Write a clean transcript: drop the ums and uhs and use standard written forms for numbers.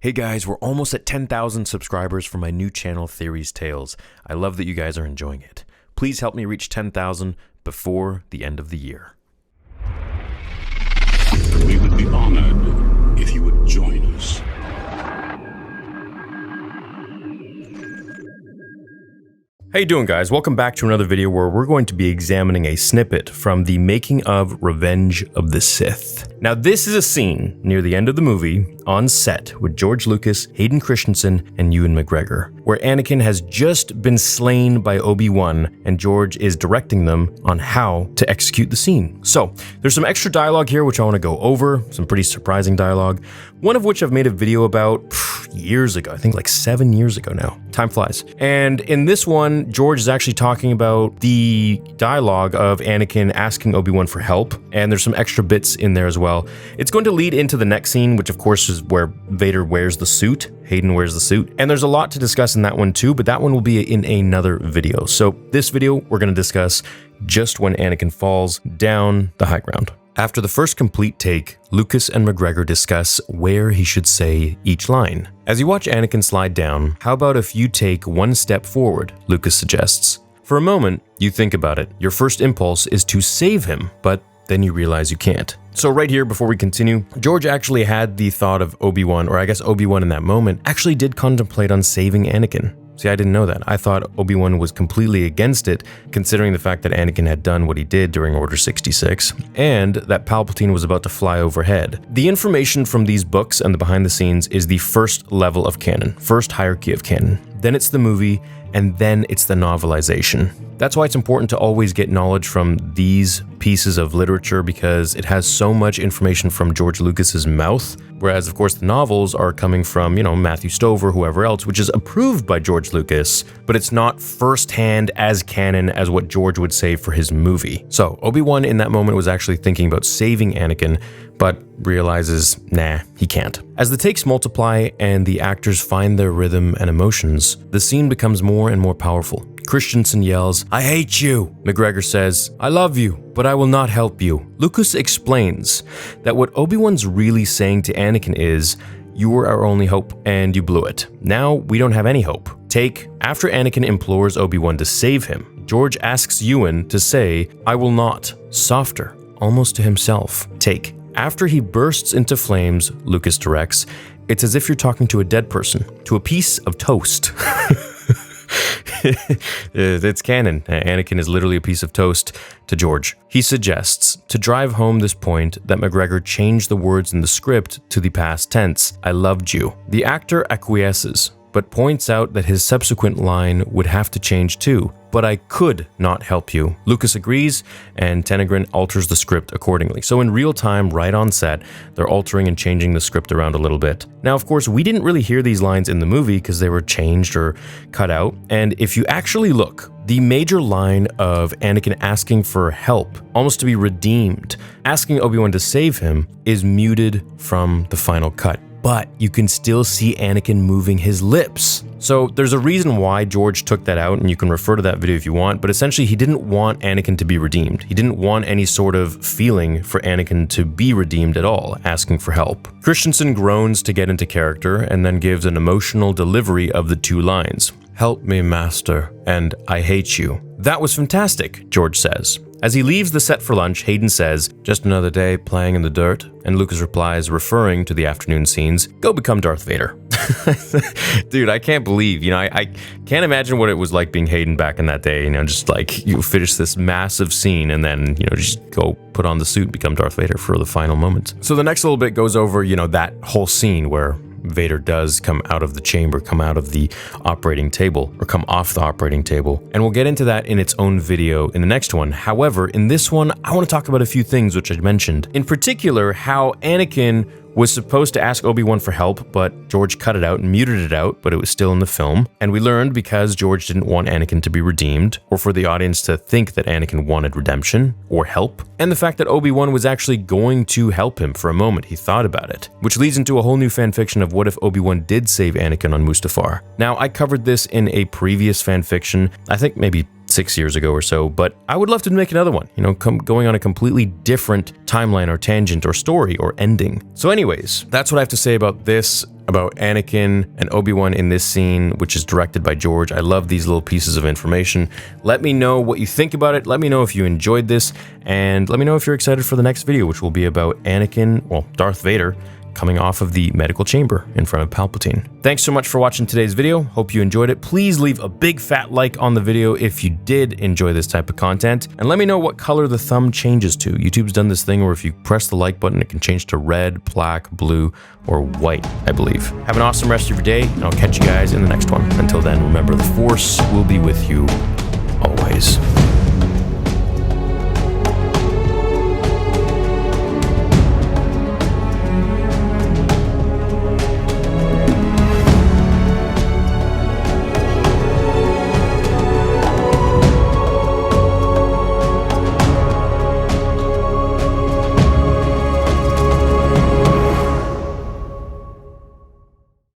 Hey guys, we're almost at 10,000 subscribers for my new channel, Theories Tales. I love that you guys are enjoying it. Please help me reach 10,000 before the end of the year. We would be honored if you would join us. How you doing, guys? Welcome back to another video where we're going to be examining a snippet from the making of Revenge of the Sith. Now, this is a scene near the end of the movie on set with George Lucas, Hayden Christensen, and Ewan McGregor, where Anakin has just been slain by Obi-Wan and George is directing them on how to execute the scene. So, there's some extra dialogue here which I want to go over, some pretty surprising dialogue, one of which I've made a video about years ago, I think like 7 years ago now. Time flies. And in this one, George is actually talking about the dialogue of Anakin asking Obi-Wan for help, and there's some extra bits in there as well. It's going to lead into the next scene, which of course is where Vader wears the suit, Hayden wears the suit, and there's a lot to discuss in that one too, but that one will be in another video. So this video, we're going to discuss just when Anakin falls down the high ground. After the first complete take, Lucas and McGregor discuss where he should say each line. As you watch Anakin slide down, how about if you take one step forward, Lucas suggests. For a moment, you think about it. Your first impulse is to save him, but then you realize you can't. So right here, before we continue, George actually had the thought of Obi-Wan, or I guess Obi-Wan in that moment, actually did contemplate on saving Anakin. See, I didn't know that. I thought Obi-Wan was completely against it, considering the fact that Anakin had done what he did during Order 66, and that Palpatine was about to fly overhead. The information from these books and the behind the scenes is the first level of canon, first hierarchy of canon. Then it's the movie, and then it's the novelization. That's why it's important to always get knowledge from these pieces of literature, because it has so much information from George Lucas's mouth, whereas of course the novels are coming from, Matthew Stover, whoever else, which is approved by George Lucas, but it's not firsthand as canon as what George would say for his movie. So Obi-Wan in that moment was actually thinking about saving Anakin, but realizes, nah, he can't. As the takes multiply and the actors find their rhythm and emotions, the scene becomes more and more powerful. Christensen yells, "I hate you." McGregor says, "I love you, but I will not help you." Lucas explains that what Obi-Wan's really saying to Anakin is, "You were our only hope, and you blew it. Now we don't have any hope." After Anakin implores Obi-Wan to save him, George asks Ewan to say, "I will not," softer, almost to himself. After he bursts into flames, Lucas directs, it's as if you're talking to a dead person, to a piece of toast. It's canon. Anakin is literally a piece of toast to George. He suggests, to drive home this point, that McGregor change the words in the script to the past tense, "I loved you." The actor acquiesces, but points out that his subsequent line would have to change too. "But I could not help you." Lucas agrees, and Tenegrin alters the script accordingly. So in real time, right on set, they're altering and changing the script around a little bit. Now, of course, we didn't really hear these lines in the movie because they were changed or cut out. And if you actually look, the major line of Anakin asking for help, almost to be redeemed, asking Obi-Wan to save him, is muted from the final cut. But you can still see Anakin moving his lips. So there's a reason why George took that out, and you can refer to that video if you want, but essentially he didn't want Anakin to be redeemed. He didn't want any sort of feeling for Anakin to be redeemed at all, asking for help. Christensen groans to get into character, and then gives an emotional delivery of the two lines, "Help me, Master," and "I hate you." That was fantastic, George says. As he leaves the set for lunch, Hayden says, "Just another day playing in the dirt," and Lucas replies, referring to the afternoon scenes, "Go become Darth Vader." Dude, I can't believe, I can't imagine what it was like being Hayden back in that day, just like you finish this massive scene and then, just go put on the suit and become Darth Vader for the final moments. So the next little bit goes over, that whole scene where Vader does come out of the chamber, come out of the operating table, or come off the operating table. And we'll get into that in its own video in the next one. However, in this one, I want to talk about a few things which I mentioned. In particular, how Anakin was supposed to ask Obi-Wan for help, but George cut it out and muted it out, but it was still in the film. And we learned because George didn't want Anakin to be redeemed, or for the audience to think that Anakin wanted redemption or help. And the fact that Obi-Wan was actually going to help him for a moment, he thought about it. Which leads into a whole new fanfiction of what if Obi-Wan did save Anakin on Mustafar. Now, I covered this in a previous fanfiction, I think maybe 6 years ago or so, but I would love to make another one, you know, going on a completely different timeline or tangent or story or ending. So anyways, that's what I have to say about this, about Anakin and Obi-Wan in this scene, which is directed by George. I love these little pieces of information. Let me know what you think about it. Let me know if you enjoyed this, and let me know if you're excited for the next video, which will be about Anakin, well, Darth Vader, coming off of the medical chamber in front of Palpatine. Thanks so much for watching today's video. Hope you enjoyed it. Please leave a big fat like on the video if you did enjoy this type of content, and let me know what color the thumb changes to. YouTube's done this thing where if you press the like button, it can change to red, black, blue, or white, I believe. Have an awesome rest of your day, and I'll catch you guys in the next one. Until then, remember, the Force will be with you always.